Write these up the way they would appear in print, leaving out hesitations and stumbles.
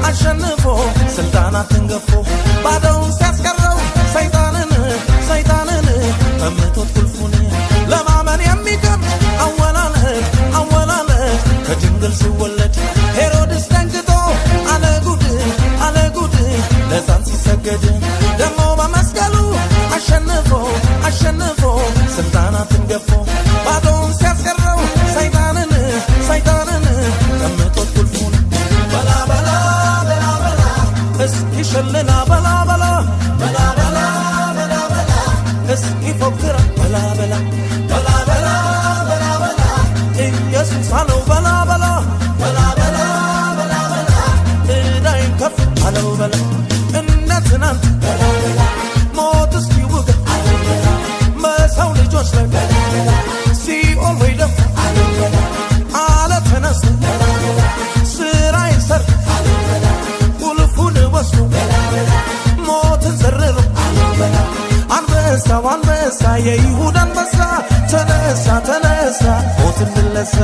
አሸንፎ ስልጣናትን ገፎ ባዶውን ሲያስቀረው ሰይጣንን ቀምቶት ቁልፉን ለማመን የሚከብድ አወላለድ ከድንግል ሲወለድ ሄሮድስ ደንግጦ አለ ጉድ ለሕፃን ሲሰገድ ደሞ በመስቀሉ አሸንፎ ስልጣናትን ገፎ ባዶውን ሲያስቀረው ሰይጣንን ቀምቶት ቁልፉን በላ በላ በላ በላ እስኪ ሸለላ በላ በላ በላ በላ በላ በላ እስኪ ፎክራ በላ በላ በላ በላ በላ በላ ኢየሱስ አለው በላ በላ በላ በላ በላ በላ እዳይን ከፍ አለው በላ እነ ትናንት በላ በላ ሞት እስኪውጋ በሰው ልጆች ላይ ሲኦል ወይ ደፋ አለ ተነስ ስራዬን ሰርቶ ቁልፉን ወስዶ ሞትን ዘርሮ አንበሳ የይሁዳ አንበሳ ተነሳ ሞትን ድለሳ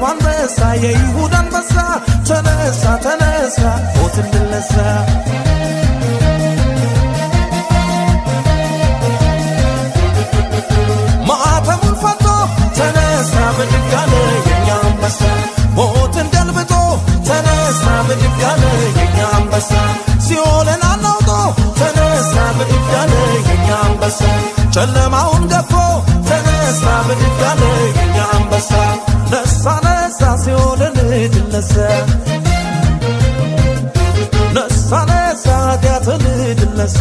አንበሳ የይሁዳ አንበሳ ተነሳ ሞትን ድለሳ ማዕተሙን ፈቶ ተነሳ በድጋሜ የኛ አንበሳ ሞትን ገልብጦ ተነሳ በድጋሜ የኛ አንበሳ ሲኦልን አናውጦ ተነሳ በድጋሜ የኛ አንበሳ ጨለማውን ገፎ ተነሳ በድጋሜ የኛ አንበሳ ነሳ ሲኦልን ድል ነሳ ኃጢአትን ድል ነሳ